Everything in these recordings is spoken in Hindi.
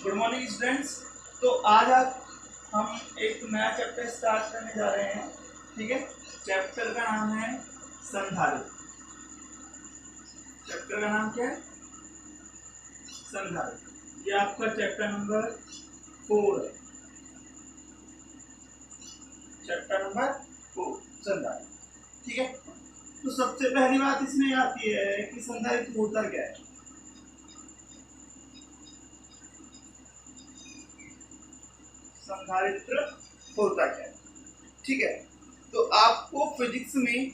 Good morning students. तो आज हम एक नया चैप्टर स्टार्ट करने जा रहे हैं। ठीक है, चैप्टर का नाम है संधारित्र। चैप्टर का नाम क्या है? संधारित्र। ये आपका चैप्टर नंबर 4 है। चैप्टर नंबर 4 संधारित्र। ठीक है, तो सबसे पहली बात इसमें आती है कि संधारित्र होता क्या है। संधारित्र होता क्या है? ठीक है, तो आपको फिजिक्स में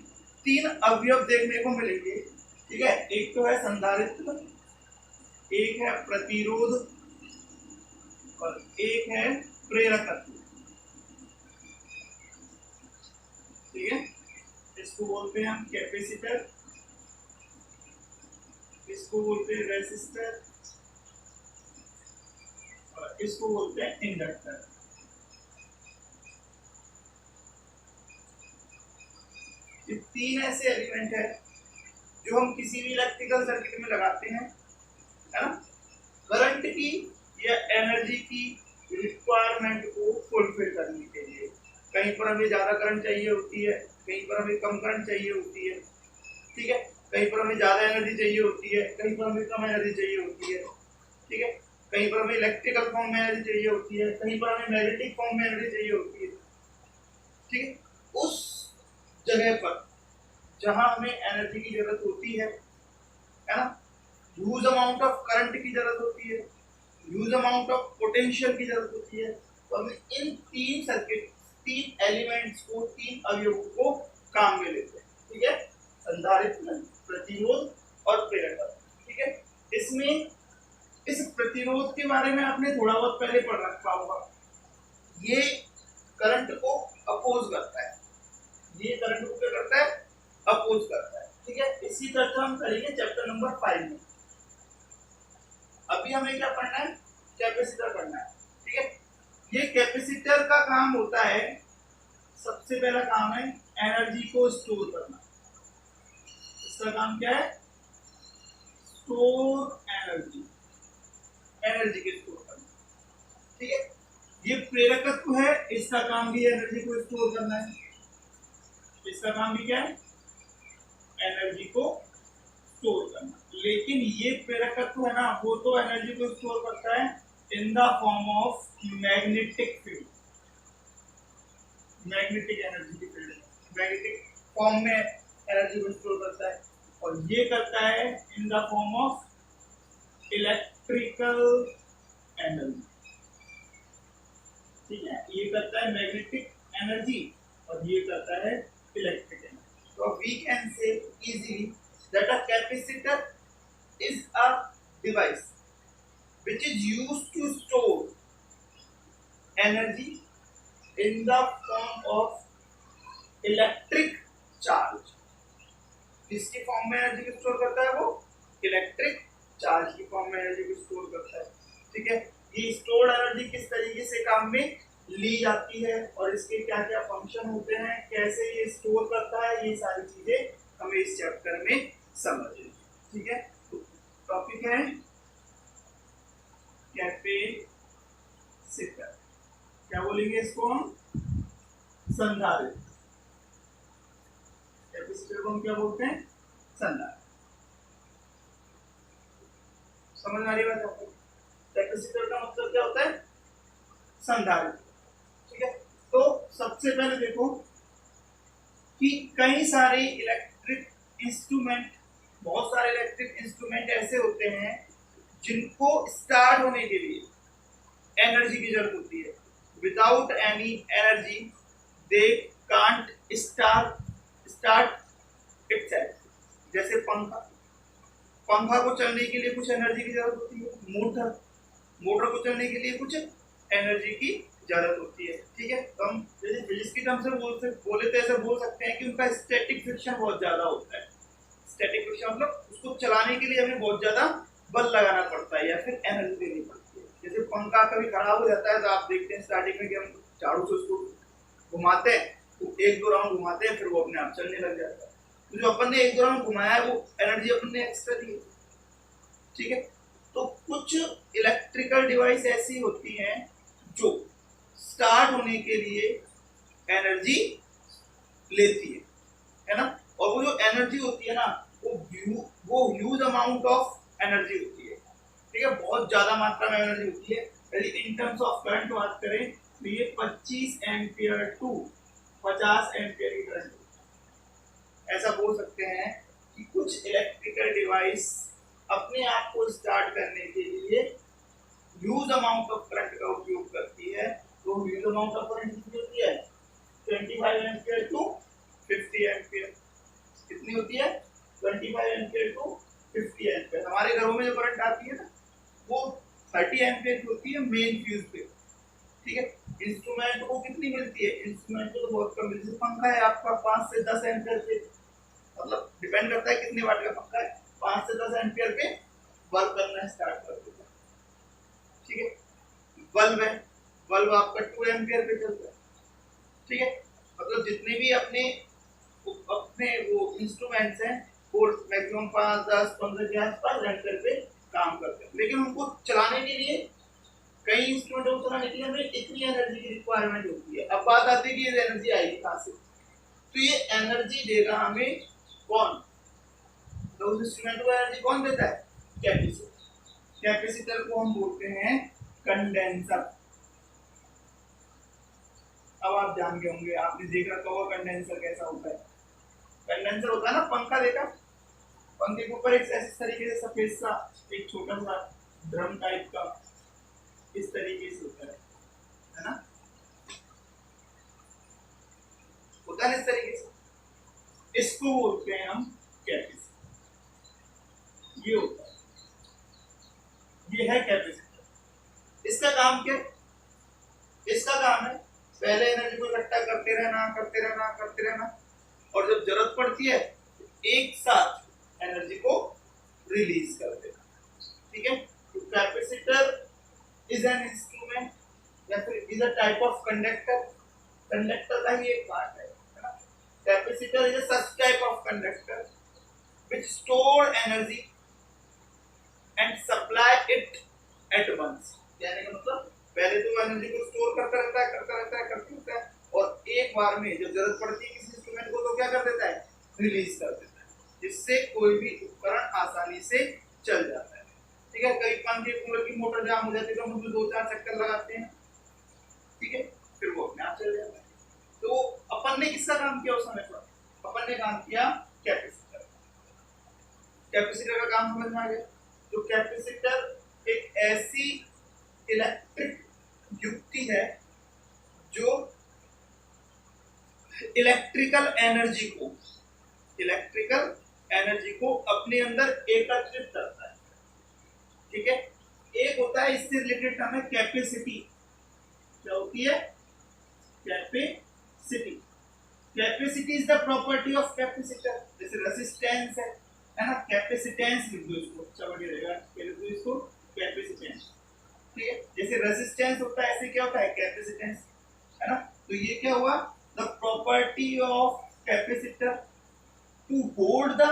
3 अवयव देखने को मिलेंगे। ठीक है, एक तो है संधारित्र, एक है प्रतिरोध और एक है प्रेरकत्व। ठीक है, इसको बोलते हैं हम कैपेसिटर, इसको बोलते हैं रेसिस्टर और इसको बोलते हैं इंडक्टर। ये 3 ऐसे एलिमेंट है जो हम किसी भी इलेक्ट्रिकल सर्किट में लगाते हैं, है ना, करंट की या एनर्जी की रिक्वायरमेंट को फुलफिल करने के लिए। कहीं पर हमें ज्यादा करंट चाहिए होती है, कहीं पर हमें कम करंट चाहिए होती है। ठीक है, कहीं पर हमें ज्यादा एनर्जी चाहिए होती है, कहीं पर हमें कम एनर्जी चाहिए होती है। ठीक है, कहीं पर हमें इलेक्ट्रिकल फॉर्म में एनर्जी चाहिए होती है, कहीं पर हमें मैग्नेटिक फॉर्म में एनर्जी चाहिए होती है। ठीक है, उस जगह पर जहां हमें एनर्जी की जरूरत होती है ना, ह्यूज अमाउंट ऑफ करंट की जरूरत होती है, ह्यूज अमाउंट ऑफ पोटेंशियल की जरूरत होती है, तो हमें इन 3 सर्किट, 3 एलिमेंट्स को, 3 अवयवों को काम में लेते हैं। ठीक है, संधारित्र, प्रतिरोध और प्रेरकत्व। ठीक है, इसमें इस प्रतिरोध के बारे में आपने थोड़ा बहुत पहले पढ़ रखा होगा। ये करंट को अपोज करता है, ये करंट को क्या करता है? अपोज करता है। ठीक है, इसी चर्चा हम करेंगे चैप्टर नंबर 5 में। अभी हमें क्या पढ़ना है? कैपेसिटर पढ़ना है। ठीक है, ये कैपेसिटर का काम होता है, सबसे पहला काम है एनर्जी को स्टोर करना। इसका काम क्या है? स्टोर एनर्जी, एनर्जी को स्टोर करना। ठीक है, ये प्रेरकत्व है, इसका काम भी एनर्जी को स्टोर करना है। इसका काम भी क्या है? एनर्जी को स्टोर करना। लेकिन ये प्रेरकत्व है ना, वो तो एनर्जी को स्टोर करता है in the form of magnetic field, magnetic energy की फील्ड, मैग्नेटिक फॉर्म में एनर्जी को स्टोर करता है। और ये करता है in the form of electrical energy. ठीक है, ये करता है मैग्नेटिक एनर्जी और ये करता है electric energy. So we can say easily that a capacitor is a device which is used to store energy in the form of electric charge. किसकी फॉर्म में एनर्जी को स्टोर करता है? वो इलेक्ट्रिक चार्ज की फॉर्म में एनर्जी को स्टोर करता है। ठीक है, ये स्टोर्ड एनर्जी किस तरीके से काम में ली जाती है और इसके क्या क्या फंक्शन होते हैं, कैसे ये स्टोर करता है, ये सारी चीजें हमें इस चैप्टर में समझेंगे। ठीक है, तो टॉपिक है कैपेसिटर। क्या बोलेंगे इसको हम? संधारित्र। कैपेसिटर को हम क्या बोलते हैं? संधारित्र। समझ आ रही बात आपको? कैपेसिटर का मतलब क्या होता है? संधारित्र। ठीक है, तो सबसे पहले देखो कि कई सारे इलेक्ट्रिक इंस्ट्रूमेंट, बहुत सारे इलेक्ट्रिक इंस्ट्रूमेंट ऐसे होते हैं जिनको स्टार्ट होने के लिए एनर्जी की जरूरत होती है। Without any energy they can't start itself. जैसे पंखा, पंखा को चलने के लिए कुछ एनर्जी की जरूरत होती है। मोटर को चलने के लिए कुछ एनर्जी की जरूरत होती है। ठीक है, तो हम जैसे फिजिक्स की टर्म से बोले तो ऐसे बोल सकते हैं कि उनका स्टैटिक फ्रिक्शन बहुत ज्यादा होता है। स्टैटिक फ्रिक्शन मतलब उसको चलाने के लिए हमें बहुत ज्यादा बल लगाना पड़ता है या फिर एनर्जी देनी पड़ती है। जैसे पंखा कभी खराब हो जाता है तो आप देखते हैं स्टार्टिंग में कि हम झाड़ू से उसको घुमाते हैं, तो 1-2 राउंड घुमाते हैं, फिर वो अपने आप चलने लग जाता है। तो जो अपन ने 1-2 राउंड घुमाया है वो एनर्जी अपन ने एक्स्ट्रा दी है। ठीक है, तो कुछ इलेक्ट्रिक इलेक्ट्रिकल डिवाइस ऐसी होती हैं जो स्टार्ट होने के लिए एनर्जी लेती है ना, और वो जो एनर्जी होती है ना वो ह्यूज अमाउंट ऑफ एनर्जी होती है, ठीक है, बहुत ज्यादा मात्रा में एनर्जी होती है। यदि इन टर्म्स ऑफ करंट बात करें तो ये 25 एम्पियर टू 50 एम्पियर की करंट, ऐसा बोल सकते हैं कि कुछ इलेक्ट्रिकल डिवाइस अपने आप को स्टार्ट करने के लिए ह्यूज अमाउंट ऑफ करंट का उपयोग करती है। तो ह्यूज अमाउंट ऑफ करंट कितनी होती है? 25 एम्पियर टू 50 एम्पियर। कितनी होती है? 25 एम्पियर टू 50 एम्पियर। हमारे घरों में जो करंट आती है ना वो 30 एम्पियर की होती है मेन फ्यूज पे, ठीक है। इंस्ट्रूमेंट को कितनी मिलती है? इंस्ट्रूमेंट को तो बहुत कम मिलती है। पंखा है आपका 5 से 10 एम्पियर पे, मतलब डिपेंड करता है कितने वाट का पंखा है, 5 से 10 एम्पियर पे वर्क करना स्टार्ट कर देता है, ठीक है। बल्ब है, बल्ब आपका 2 एम्पियर पे चलता है, ठीक है। मतलब जितने भी अपने वो इंस्ट्रूमेंट्स हैं वो मैक्सिमम 5, 10, 15 के आसपास एम्पियर पे काम करते हैं, लेकिन उनको चलाने के लिए कई इंस्ट्रूमेंट को चलाने के लिए हमें इतनी एनर्जी की रिक्वायरमेंट होती है। अब बात आती है कि ये एनर्जी आएगी कहाँ से? तो ये एनर्जी देगा हमें कौन? तो उस इंस्ट्रूमेंट को एनर्जी कौन देता है? कैपेसिटर। कैपेसिटर को हम बोलते हैं कंडेंसर। अब आप जान गए होंगे, आपने देख रखा होगा कंडेंसर कैसा होता है। कंडेंसर होता है ना, पंखा देखा, पंखे के ऊपर एक ऐसे तरीके से सफेद सा एक छोटा सा ड्रम टाइप का इस तरीके से होता है ना, होता है इस तरीके से, इसको बोलते हैं हम कैपेसिटर। ये होता है, ये है कैपेसिटर। इसका काम क्या? इसका काम है पहले एनर्जी को इकट्ठा करते रहना करते रहना करते रहना, और जब जरूरत पड़ती है तो एक साथ एनर्जी को रिलीज कर देना, ठीक है। तो कैपेसिटर इज एन इंस्ट्रूमेंट या फिर is a type of conductor. Conductor का ही एक पार्ट है ना। Capacitor is a such type of conductor which store energy and supply it at once. यानी कि मतलब पहले तो एनर्जी को स्टोर करता रहता है और एक बार में जब जरूरत पड़ती है किसी इंस्ट्रूमेंट को तो क्या कर देता है? रिलीज कर देता है, जिससे कोई भी उपकरण आसानी से चल जाता है, ठीक है। कई पंखे कूलर की मोटर जाम हो जाती है तो हम उसमें 2-4 चक्कर लगाते हैं, ठीक है, फिर वो अपने आप चल जाता है। तो अपन ने किसका काम किया उस समय पर? अपन ने काम किया कैपेसिटर। कैपेसिटर का काम समझ में आ गया। तो कैपेसिटर एक ऐसी इलेक्ट्रिक युक्ति है जो इलेक्ट्रिकल एनर्जी को अपने अंदर एकत्रित करता है, ठीक है। एक होता है, इससे रिलेटेड टर्म है कैपेसिटी। क्या होती है? Capacity. Capacity is the property of capacitor. जैसे रेजिस्टेंस है ना, कैपेसिटेंस लिख दो इसको, अच्छा बढ़िया रहेगा, लिख दो इसको कैपेसिटेंस, ठीक है। जैसे रेजिस्टेंस होता है ऐसे क्या होता है? कैपेसिटेंस, है ना। तो ये क्या हुआ? The property of capacitor to hold the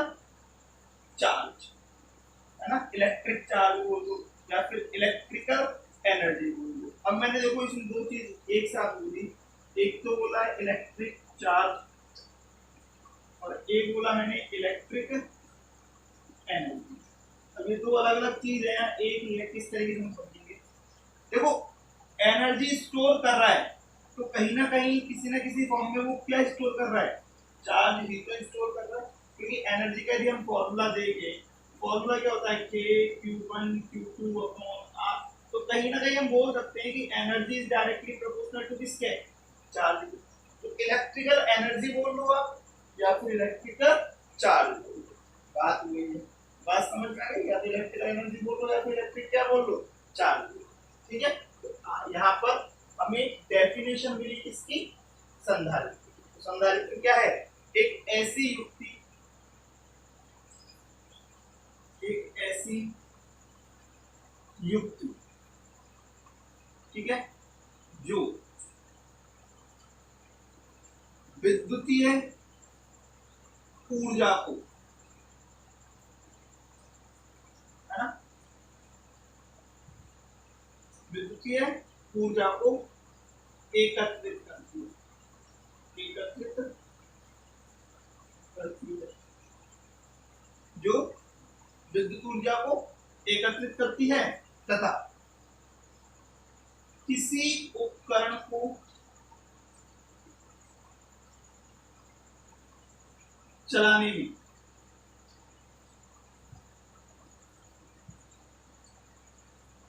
charge, है ना, इलेक्ट्रिक चार्ज बोल दो या फिर इलेक्ट्रिकल एनर्जी बोल दो। अब मैंने देखो इसमें दो चीज एक साथ बोली, एक तो बोला इलेक्ट्रिक चार्ज और एक बोला मैंने इलेक्ट्रिक एनर्जी। अब ये दो अलग अलग चीज है, एक ही है, किस तरीके से हम समझेंगे? देखो एनर्जी स्टोर कर रहा है तो कहीं ना कहीं किसी ना किसी फॉर्म में वो क्या स्टोर कर रहा है? चार्ज ही तो स्टोर कर रहा है, क्योंकि एनर्जी का यदि हम फॉर्मूला देंगे, फॉर्मूला क्या होता है? K/Q1 Q2 upon R। तो कहीं ना कहीं हम बोल सकते हैं कि energy is directly proportional to किसके? चार्ज। तो इलेक्ट्रिकल एनर्जी बोल लो आप या फिर इलेक्ट्रिकल चार्ज बोल लो, बात हुई है। बात समझ में आ गई? या तो इलेक्ट्रिकल एनर्जी बोल लो या फिर इलेक्ट्रिक क्या बोल लो? चार्ज बोल लो, ठीक है। तो यहाँ पर हमें डेफिनेशन मिली किसकी? संधारित्र। तो संधारित्र क्या है? एक ऐसी युक्ति, ठीक है, जो विद्युतीय ऊर्जा को, है ना, विद्युतीय ऊर्जा को एकत्रित करती है, एकत्रित करती है, जो विद्युत ऊर्जा को एकत्रित करती है तथा किसी उपकरण को चलाने में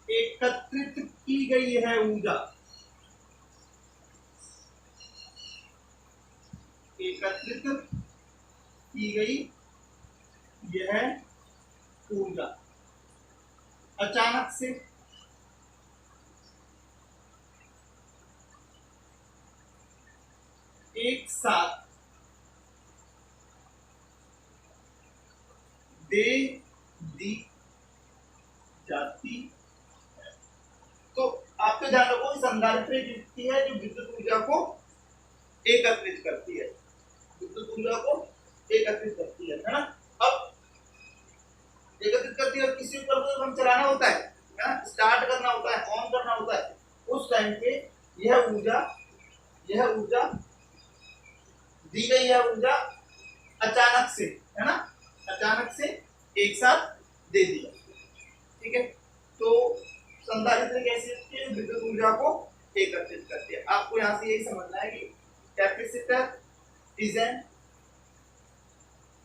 एकत्रित की गई है ऊर्जा, एकत्रित की गई यह ऊर्जा अचानक से एक साथ दे दी जाती है। तो आपके ध्यान रखो, संधारित्र एक युक्ति है जो विद्युत ऊर्जा को एकत्रित करती है, विद्युत ऊर्जा को एकत्रित करती है ना। अब एकत्रित करती है, किसी उपकरण को हम चलाना होता है ना, स्टार्ट करना होता है, ऑन करना होता है, उस टाइम पे यह ऊर्जा दी गई है, ऊर्जा अचानक से, है ना, अचानक से एक साथ दे दिया। ठीक है, तो संधारित्र कैसे विद्युत ऊर्जा को एकत्रित करती है। आपको यहां से यही समझना है कि capacitor is an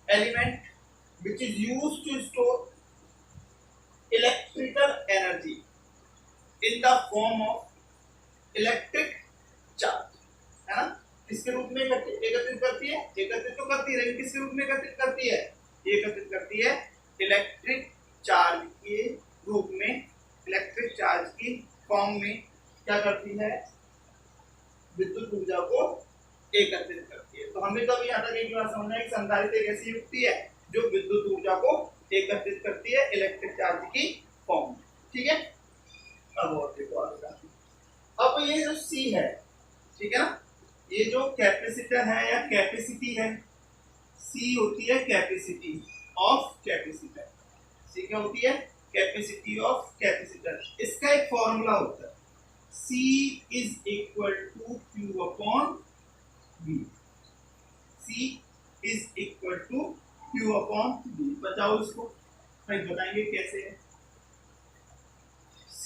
element which is used to store electrical energy in the form of electric charge, है ना। किसके रूप में एकत्रित करती है, एकत्रित तो करती है, लेकिन किसके रूप में एकत्रित करती है, एकत्रित करती है इलेक्ट्रिक चार्ज के रूप में, इलेक्ट्रिक चार्ज की फॉर्म में क्या करती है, विद्युत ऊर्जा को एकत्रित करती है। तो हमें तो अभी यहाँ तक एक बात समझना है कि संधारित्र एक ऐसी युक्ति है जो विद्युत ऊर्जा को एकत्रित करती है इलेक्ट्रिक चार्ज की फॉर्म में। ठीक है, अब और देखो आगे। अब ये जो सी है, ठीक है ना, ये जो कैपेसिटर है या कैपेसिटी है, सी होती है कैपेसिटी ऑफ कैपेसिटर। सी क्या होती है, कैपेसिटी ऑफ कैपेसिटर। इसका एक फॉर्मूला होता है, C is equal to Q upon V। C is equal to Q upon V। बताओ इसको, भाई बताएंगे कैसे है। C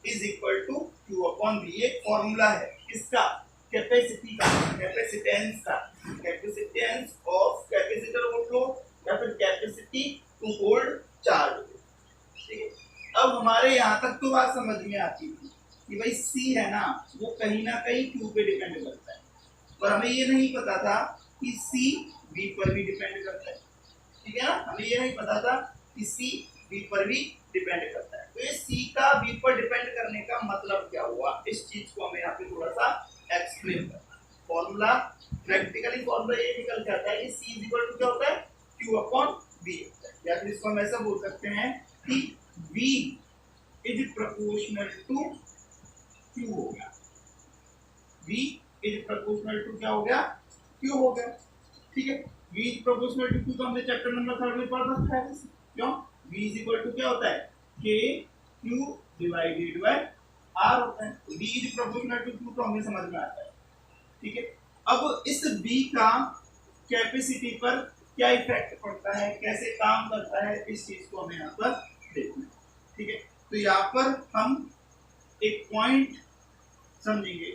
is equal to Q upon V, एक फॉर्मूला है किसका, कैपेसिटी का, कैपेसिटेंस का, कैपेसिटेंस ऑफ कैपेसिटर वोल्ट लो या फिर कैपेसिटी टू होल्ड चार्ज। ठीक है, अब हमारे यहाँ तक तो बात समझ में आती थी कि भाई C है ना, वो कहीं ना कहीं Q पे डिपेंड करता है, पर हमें ये नहीं पता था कि C V पर भी डिपेंड करता है। ठीक है ना, हमें ये नहीं पता था कि C V पर भी डिपेंड करता है। तो ये C का V पर डिपेंड करने का मतलब क्या हुआ, इस चीज को हमें यहाँ पे थोड़ा सा एक्सप्लेन करना। फॉर्मूला प्रैक्टिकली फॉर्मूला ये निकल जाता है कि C इज इक्वल टू क्या होता है, Q अपॉन V, या फिर इसको हम ऐसा बोल सकते हैं कि V is proportional to Q हो गया, V इज प्रोपोर्शनल टू क्या हो गया, Q हो गया। ठीक है, V is proportional to Q तो हमने चैप्टर नंबर 3 में पढ़ रखा है। क्यों, V इज इक्वल टू क्या होता है, K Q divided by R होता है। V is proportional to Q तो हमें समझ में आता है। ठीक है, अब इस V का कैपेसिटी पर क्या इफेक्ट पड़ता है, कैसे काम करता है, इस चीज को हमें यहाँ पर देखना है। ठीक है, तो यहाँ पर हम एक पॉइंट समझेंगे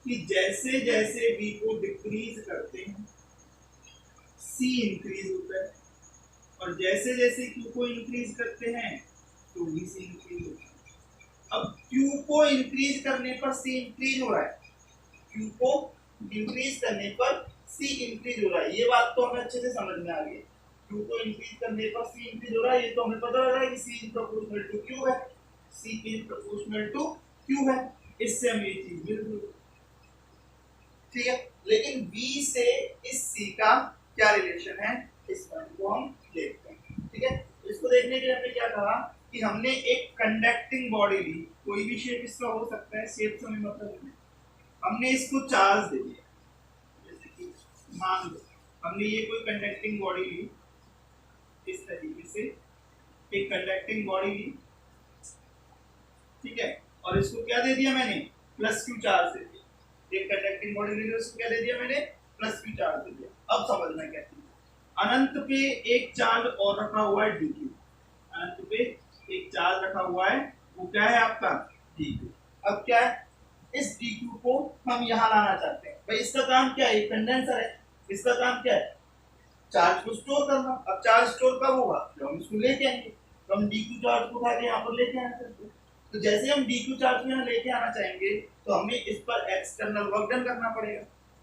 कि जैसे जैसे V को डिक्रीज करते हैं C इंक्रीज होता है, और जैसे जैसे Q को इंक्रीज करते हैं तो V C इंक्रीज होता है। अब Q को इंक्रीज करने पर C इंक्रीज हो रहा है, Q को इंक्रीज करने पर C इंक्रीज हो रहा है, ये बात तो हमें अच्छे से समझ में आ गई। Q को इंक्रीज करने पर C इंक्रीज हो रहा है, ये तो हमें पता लग रहा है कि C is proportional to Q है, C is proportional to Q है, इससे हम ये चीज मिल गई। ठीक है, लेकिन V से इस C का क्या रिलेशन है, इस पॉइंट को हम देखते हैं। ठीक है, इसको देखने के लिए हमने क्या कहा कि हमने एक कंडक्टिंग बॉडी ली, कोई भी शेप इसका हो सकता है, शेप से हमें मतलब नहीं, हमने इसको चार्ज दे दिया। जैसे कि मान लो हमने ये कोई कंडक्टिंग बॉडी ली, इस तरीके से एक कंडक्टिंग बॉडी ली, ठीक है, और इसको क्या दे दिया मैंने, प्लस क्यू चार्ज दे दिया। एक कंडक्टिंग बॉडी ले ली, उसको क्या दे दिया मैंने, प्लस क्यू चार्ज दे दिया। अब समझना क्या है, अनंत पे एक चार्ज और रखा हुआ है dq, अनंत पे एक चार्ज रखा हुआ है, वो क्या है आपका dq। अब क्या है, इस dq को हम यहाँ लाना चाहते हैं। भाई इसका काम क्या है, कंडेंसर है, इसका काम क्या है, चार्ज को स्टोर करना। अब चार्ज स्टोर कब होगा, जब हम इसको लेके आएंगे। तो हम dq चार्ज को उठा के यहाँ पर लेके आना चाहते हैं। तो जैसे हम dq चार्ज को यहाँ लेके आना चाहेंगे तो हमें इस पर एक्सटर्नल वर्क डन करना पड़ेगा।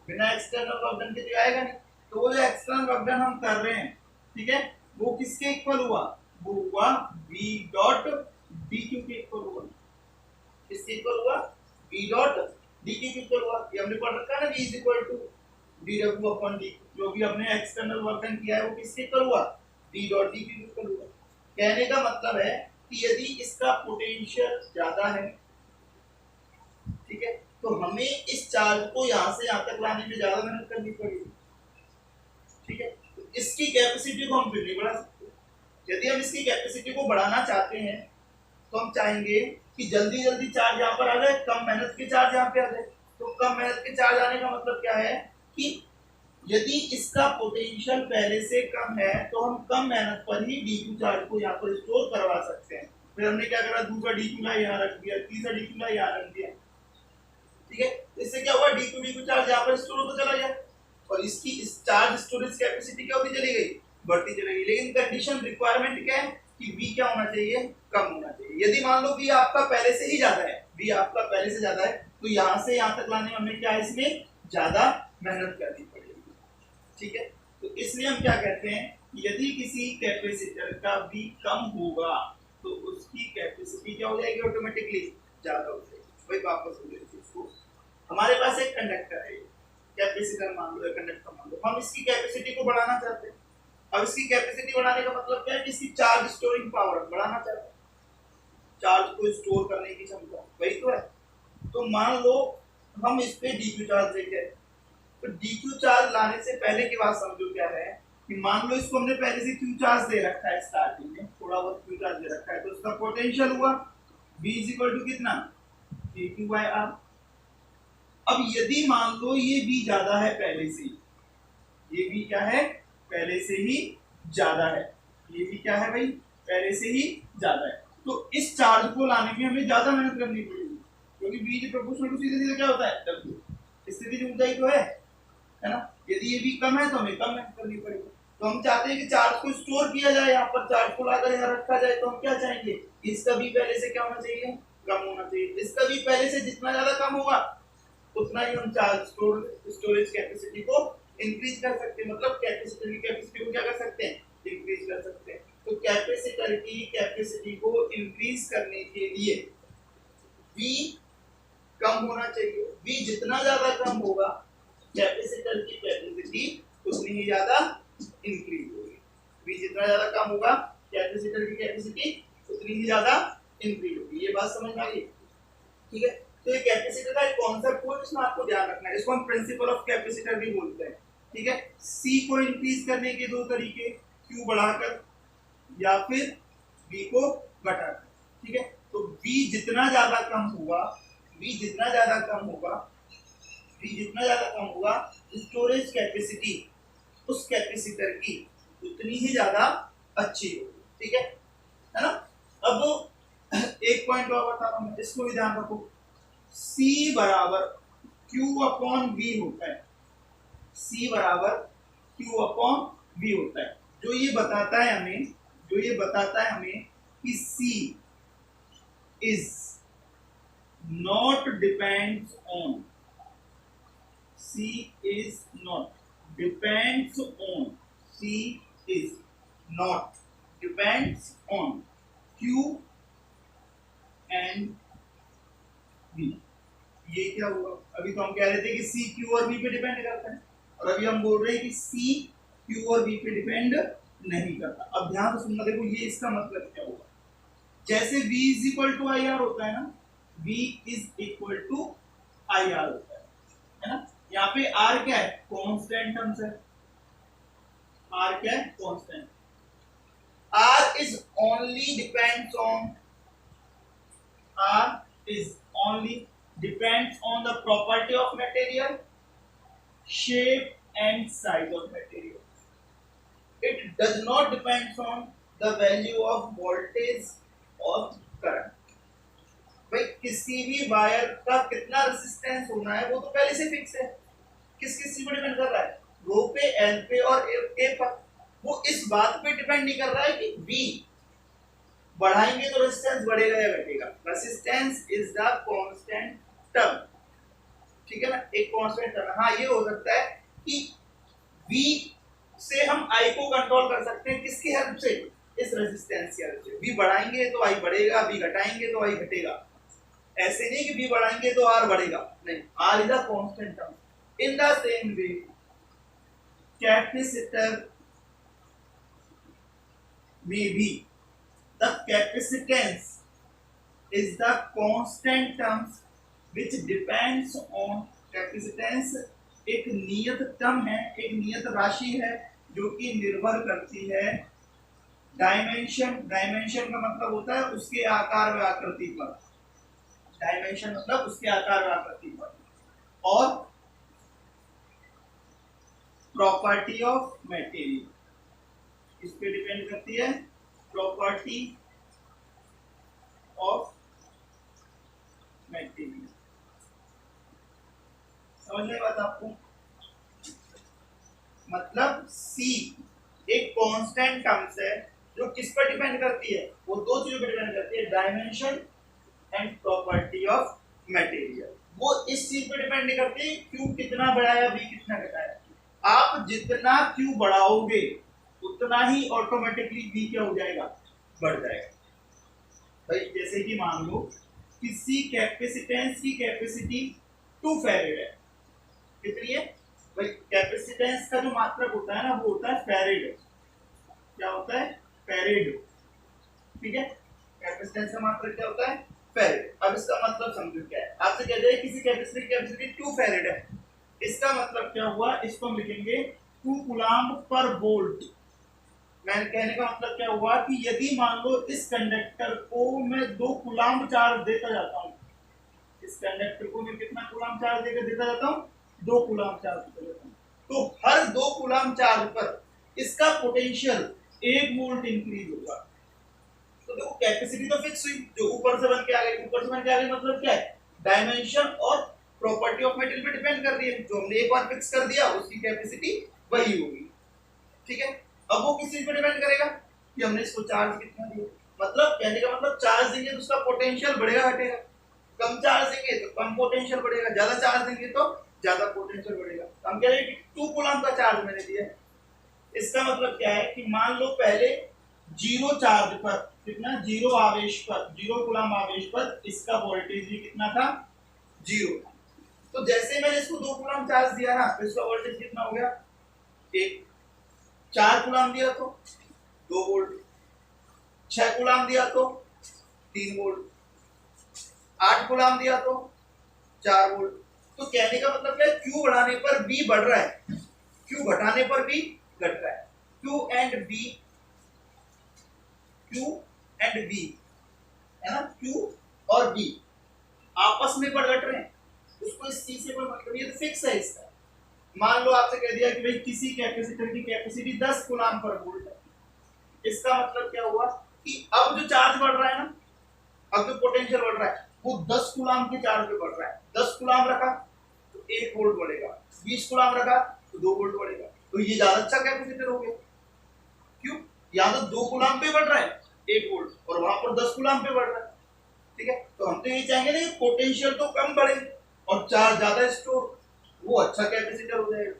बिना एक्सटर्नल वर्क डन के तो आएगा नहीं। तो वो जो एक्सटर्नल वर्क डन हम कर रहे हैं, ठीक है, वो किसके इक्वल हुआ, वो हुआ v डॉट dq के इक्वल हुआ। किसके इक्वल हुआ, v डॉट dq के इक्वल हुआ। ये हमने पढ़ रखा है ना, v is equal to dw upon dq। जो भी हमने एक्सटर्नल वर्क डन किया है वो किसके इक्वल हुआ, v डॉट dq के इक्वल हुआ। कहने का मतलब है कि यदि इसका पोटेंशियल ज्यादा है, ठीक है, तो हमें इस चार्ज को यहां से यहां तक लाने में ज्यादा मेहनत करनी पड़ेगी, ठीक है। तो इसकी कैपेसिटी को हम फिर नहीं बढ़ा सकते। यदि हम इसकी कैपेसिटी को बढ़ाना चाहते हैं तो हम चाहेंगे कि जल्दी जल्दी चार्ज यहाँ पर आ जाए, कम मेहनत के चार्ज यहाँ पे आ जाए। तो कम मेहनत के चार्ज आने का मतलब क्या है कि यदि इसका पोटेंशियल पहले से कम है तो हम कम मेहनत पर ही dq चार्ज को यहाँ पर स्टोर करवा सकते हैं। फिर हमने क्या करा, दूसरा dq ला यहाँ रख दिया, तीसरा dq ला यहाँ रख दिया, ठीक है। इससे क्या हुआ, dq चार्ज यहाँ पर स्टोर होता चला गया और इसकी इस चार्ज स्टोरेज कैपेसिटी क्या होती चली गई, बढ़ती चली गई। लेकिन कंडीशन रिक्वायरमेंट क्या है कि v क्या होना चाहिए, कम होना चाहिए। यदि मान लो v आपका पहले से ही ज्यादा है, v आपका पहले से ज्यादा है, तो यहाँ से यहाँ तक लाने में हमें क्या है, इसमें ज्यादा मेहनत करनी पड़ेगी, ठीक है। तो इसलिए हम क्या कहते हैं कि यदि किसी कैपेसिटर का v कम होगा तो उसकी कैपेसिटी क्या हो जाएगी, ऑटोमेटिकली ज्यादा हो जाएगी। वही वापस हो जाएगी इसको। हमारे पास एक कंडक्टर है, कैपेसिटर मान लो, कंडक्टर मान लो, हम इसकी कैपेसिटी को बढ़ाना चाहते हैं। अब इसकी कैपेसिटी बढ़ाने का मतलब क्या है कि इसकी चार्ज स्टोरिंग पावर बढ़ाना चाहते हैं, चार्ज को स्टोर करने की क्षमता, वही तो है। तो मान लो हम इस पे dq चार्ज लेके आए, तो dq चार्ज लाने से पहले की बात समझो क्या है कि मान लो इसको हमने पहले से q चार्ज दे रखा है, स्टार्टिंग में थोड़ा बहुत q चार्ज दे रखा है, तो उसका पोटेंशियल हुआ v इज इक्वल टू कितना, dq बाय r। अब यदि मान लो ये v ज्यादा है पहले से, ये v क्या है, पहले से ही ज्यादा है, ये भी क्या है भाई, पहले से ही ज्यादा है, तो इस चार्ज को लाने में हमें ज्यादा मेहनत करनी पड़ेगी, क्योंकि v के प्रोपोर्शनल टू सीधे सीधे क्या होता है, w। स्थिति की ऊंचाई तो है ना। यदि ये v कम है तो हमें कम मेहनत करनी पड़ेगी। तो हम चाहते हैं कि चार्ज को स्टोर किया जाए, यहाँ पर चार्ज को लाकर यहाँ रखा जाए, तो हम क्या चाहेंगे, इसका v पहले से क्या होना चाहिए, कम होना चाहिए। इसका v पहले से जितना ज्यादा कम होगा उतना ही हम चार्ज स्टोरेज कैपेसिटी को इंक्रीज कर सकते हैं, मतलब कैपेसिटर की कैपेसिटी को क्या कर सकते हैं, इंक्रीज कर सकते हैं। तो कैपेसिटर की कैपेसिटी को इंक्रीज करने के लिए V कम होना चाहिए। V जितना ज्यादा कम होगा कैपेसिटर की कैपेसिटी उतनी ही ज्यादा इंक्रीज होगी। V जितना ज्यादा कम होगा कैपेसिटर की कैपेसिटी उतनी ही ज्यादा इंक्रीज होगी। ये बात समझ में आ गई, ठीक है। तो ये कैपेसिटर का एक कॉन्सेप्ट है जिसमें आपको ध्यान रखना है, इसको हम प्रिंसिपल ऑफ कैपेसिटर भी बोलते हैं, ठीक है। C को इंक्रीज करने के दो तरीके, Q बढ़ाकर या फिर V को घटाकर, ठीक है। तो V जितना ज्यादा कम होगा, V जितना ज्यादा कम होगा, V जितना ज्यादा कम होगा, स्टोरेज कैपेसिटी उस कैपेसिटर की उतनी ही ज्यादा अच्छी होगी, ठीक है ना। अब एक पॉइंट और बता रहा हूं, इसको भी ध्यान रखो। C बराबर Q अपॉन V होता है, C बराबर Q अपॉन V होता है, जो ये बताता है हमें, जो ये बताता है हमें कि C is not depends on, C is not depends on, C is not depends on Q and V। ये क्या हुआ, अभी तो हम कह रहे थे कि C Q और V पे डिपेंड करता है, और अभी हम बोल रहे हैं कि C Q और V पे डिपेंड नहीं करता। अब ध्यान से सुनना, देखो ये इसका मतलब क्या होगा। जैसे V is equal to I R होता है ना, V is equal to I R होता है ना। यहाँ पे R क्या है, कांस्टेंट टर्म्स है, R क्या है, constant. R is only depends on, R is only depends on the property of material, shape and size of material. It does not depends on the value of voltage or current. भाई किसी भी वायर का कितना रेजिस्टेंस होना है वो तो पहले से फिक्स है। किस किस चीज पर डिपेंड कर रहा है? रो पे, एल पे और ए पर। वो इस बात पे डिपेंड नहीं कर रहा है कि वी बढ़ाएंगे तो रेजिस्टेंस बढ़ेगा या घटेगा। Resistance is the constant term, ठीक है ना, एक कांस्टेंट टर्म। हाँ, ये हो सकता है कि वी से हम आई को कंट्रोल कर सकते हैं, किसकी हेल्प से? इस रेजिस्टेंस की हेल्प से। वी बढ़ाएंगे तो आई बढ़ेगा, वी घटाएंगे तो आई घटेगा। ऐसे नहीं कि वी बढ़ाएंगे तो आर बढ़ेगा, नहीं, R is a constant term. In the same way capacitor may be the capacitance is the constant terms which depends on capacitance एक नियत टर्म है, एक नियत राशि है जो कि निर्भर करती है डायमेंशन। डायमेंशन का मतलब होता है उसके आकार व आकृति पर। डायमेंशन मतलब उसके आकार व आकृति पर। और प्रॉपर्टी ऑफ मटेरियल इस पे डिपेंड करती है, प्रॉपर्टी ऑफ मटेरियल। समझ में बात आपको? मतलब सी एक कांस्टेंट टर्म्स है जो किस पर डिपेंड करती है? वो दो चीजों पर डिपेंड करती है, dimension and property of material. वो इस चीज पर डिपेंड नहीं करती क्यू कितना बढ़ाया, बी कितना घटाया। आप जितना क्यू बढ़ाओगे उतना ही ऑटोमेटिकली बी क्या हो जाएगा? बढ़ जाएगा। भाई जैसे कि मान लो किसी कैपेसिटेंस की कैपेसिटी 2 फैरेड है। कितनी है? भाई कैपेसिटेंस का जो मात्रक होता है ना वो होता है फैरेड। क्या होता है? फैरेड, ठीक है। कैपेसिटेंस का मात्रक क्या होता है? फैरेड। अब इसका मतलब समझो क्या है। आपसे कह जाए किसी कैपेसिटी की कैपेसिटी 2 फैरेड है, इसका मतलब क्या हुआ? इसको हम लिखेंगे 2 कूलम्ब पर वोल्ट। मैंने कहने का मतलब क्या हुआ कि यदि मान लो इस कंडक्टर को मैं 2 कूलम्ब चार्ज देता जाता हूं, इस कंडक्टर को मैं कितना कूलम्ब चार्ज देता जाता हूं? 2 कूलम्ब चार्ज देता जाता हूं। तो हर 2 कूलम्ब चार्ज पर इसका पोटेंशियल 1 वोल्ट इंक्रीज होगा। तो देखो कैपेसिटी तो फिक्स हुई, जो ऊपर से बन के आ गई। ऊपर से बन के आ गई मतलब क्या है? डायमेंशन और प्रॉपर्टी ऑफ मटेरियल पे डिपेंड कर रही है। जो हमने एक बार फिक्स कर दिया उसकी कैपेसिटी वही होगी, ठीक है। अब वो किस चीज पे डिपेंड करेगा कि हमने इसको चार्ज कितना दिया। मतलब कहने का मतलब चार्ज देंगे तो उसका पोटेंशियल बढ़ेगा घटेगा। कम चार्ज देंगे तो कम पोटेंशियल बढ़ेगा, ज्यादा चार्ज देंगे तो ज्यादा पोटेंशियल बढ़ेगा। हम कह रहे हैं कि 2 कूलम्ब का चार्ज मैंने दिया। इसका मतलब क्या है कि मान लो पहले 0 चार्ज पर, कितना? 0 आवेश पर, 0 कूलम्ब आवेश पर इसका वोल्टेज भी कितना था? 0। तो जैसे मैंने इसको 2 कूलम्ब चार्ज दिया ना तो इसका वोल्टेज कितना हो गया? 1। 4 कूलम्ब दिया तो 2 वोल्ट, 6 कूलम्ब दिया तो 3 वोल्ट, 8 कूलम्ब दिया तो 4 वोल्ट। तो कहने का मतलब क्या है? क्यू बढ़ाने पर बी बढ़ रहा है, क्यू घटाने पर बी घट रहा है। क्यू एंड बी है ना, क्यू और बी आपस में बढ़ घट रहे हैं। उसको इस चीज से कोई मतलब, ये तो फिक्स है इसका। मान लो आपसे कह दिया कि भाई किसी कैपेसिटर की कैपेसिटी 10 कूलम्ब पर वोल्ट है। इसका मतलब क्या हुआ कि अब जो चार्ज बढ़ रहा है ना, अब जो पोटेंशियल बढ़ रहा है वो 10 कूलम्ब के चार्ज पे बढ़ रहा है। 10 कूलम्ब रखा तो 1 वोल्ट बढ़ेगा, 20 कूलम्ब रखा तो 2 वोल्ट बढ़ेगा। तो ये ज्यादा अच्छा कैपेसिटर हो गया। क्यों? यहाँ तो 2 कूलम्ब पे बढ़ रहा है 1 वोल्ट और वहां पर 10 कूलम्ब पे बढ़ रहा है, ठीक है। तो हम तो ये चाहेंगे ना कि पोटेंशियल तो कम बढ़े और चार्ज ज्यादा स्टोर, वो अच्छा कैपेसिटर हो जाएगा।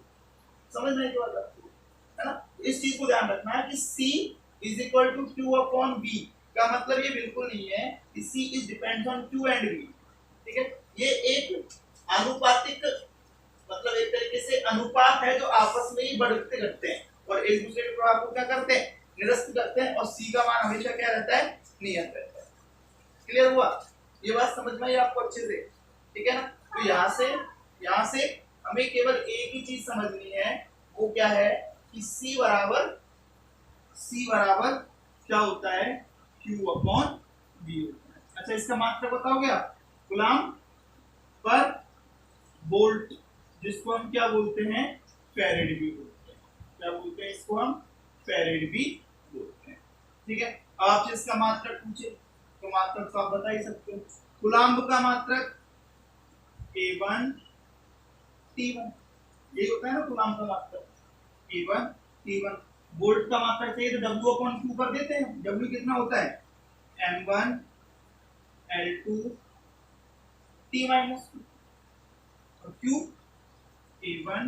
समझ में आई बात आपको, है ना। इस चीज को ध्यान रखना है कि C is equal to Q upon B का मतलब ये बिल्कुल नहीं है कि C is depends on Q and B, ठीक है। ये एक आनुपातिक, मतलब एक तरीके से अनुपात है जो आपस में ही बढ़ते घटते हैं और एक दूसरे के प्रभाव को क्या करते हैं? निरस्त करते हैं। और C का मान हमेशा क्या रहता है? नियत रहता है। क्लियर हुआ? ये बात समझ में आई आपको अच्छे से, ठीक है ना। तो यहाँ से हमें केवल एक ही चीज समझनी है, वो क्या है कि C बराबर क्या होता है? Q अपॉन B होता है। अच्छा, इसका मात्रक बताओगे आप? कूलम्ब पर वोल्ट, जिसको हम क्या बोलते हैं, फैरेड भी बोलते हैं। क्या बोलते हैं इसको हम, फैरेड भी बोलते हैं। ठीक है, आप इसका मात्रक पूछे तो मात्रक तो आप बता ही सकते हो। कूलम्ब का मात्रक A1 T1, ये होता है ना कूलम्ब का मात्रक A1 T1। वोल्ट का मात्रक चाहिए तो W/Q कर देते हैं। W कितना होता है, M1 L2 T-2 और Q A1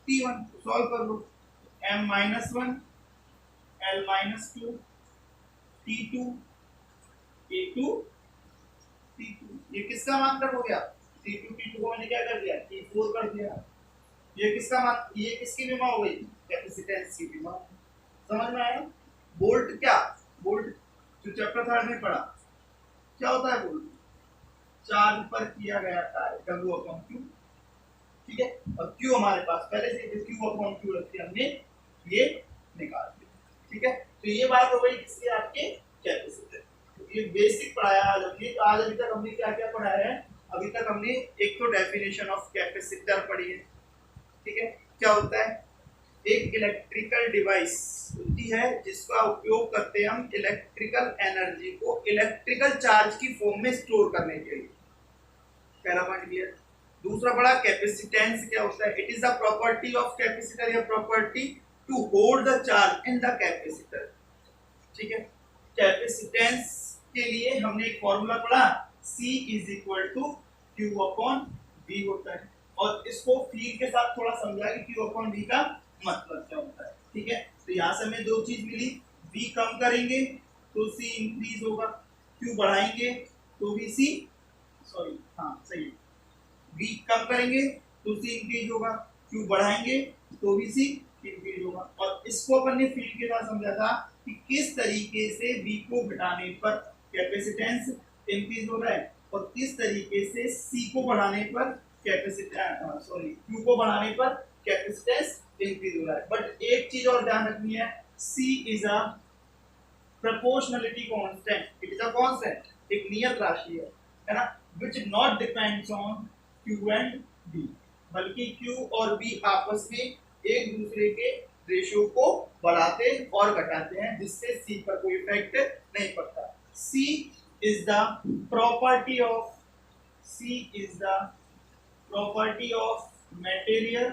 T1। सॉल्व कर लो, M-1 L-2 T2 A2 T2। ये किसका मात्रक हो गया, T2 T2 को मैंने क्या कर दिया, T4 कर दिया। ये किसका मात्रक, ये किसकी विमा हो गई, कैपेसिटेंस की विमा। समझ में आया। वोल्ट क्या, वोल्ट जो चैप्टर 3 में पढ़ा, क्या होता है वोल्ट, चार्ज पर किया गया कार्य W/Q। ठीक है, और Q हमारे पास पहले से Q/Q रखी हमने, ये निकाल दिया। ठीक है, तो ये बात हो गई किसकी, आपके कैपेसिटर। ये बेसिक पढ़ाया आज हमने। तो आज अभी तक हमने क्या क्या पढ़ाया है, अभी तक हमने एक तो डेफिनेशन ऑफ कैपेसिटर पढ़ी है। ठीक है, क्या होता है, एक इलेक्ट्रिकल डिवाइस होती है जिसका उपयोग करते हैं हम इलेक्ट्रिकल एनर्जी को इलेक्ट्रिकल चार्ज की फॉर्म में स्टोर करने के लिए। पहला पॉइंट क्लियर। दूसरा बड़ा कैपेसिटेंस क्या होता है, it is the property of capacitor या property to hold the charge in the capacitor. ठीक है, कैपेसिटेंस के लिए हमने एक फॉर्मूला पढ़ा, C = Q/V होता है। और इसको फील्ड के साथ थोड़ा समझा कि Q/V का मतलब क्या होता है। ठीक है, तो यहाँ से हमें दो चीज मिली, V कम करेंगे तो C इंक्रीज होगा, Q बढ़ाएंगे तो भी C, सॉरी हाँ सही है, V कम करेंगे तो C इंक्रीज होगा, Q बढ़ाएंगे तो भी C इंक्रीज होगा। और इसको अपन ने फील्ड के साथ समझा था कि किस तरीके से V को घटाने पर कैपेसिटेंस इंक्रीज हो रहा है और किस तरीके से C को बढ़ाने पर कैपेसिटेंस, सॉरी Q को बढ़ाने पर कैपेसिटेंस इंक्रीज हो रहा है। बट एक चीज और ध्यान रखनी है, C is a proportionality constant, it is a constant, एक नियत राशि है ना, which not depends on Q and V, बल्कि Q और V आपस में एक दूसरे के रेशियो को बढ़ाते और घटाते हैं, जिससे C पर कोई इफेक्ट नहीं पड़ता। C is the property of material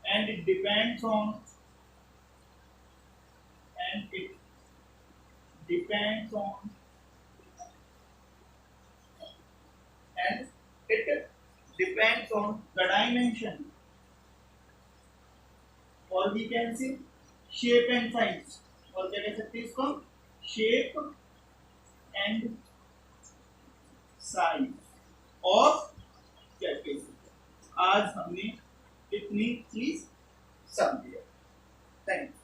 and it depends on the dimension, or we can say shape and size, और क्या कह सकते हैं इसको, shape and size of capacitor. आज हमने इतनी चीज समझी है। Thank you.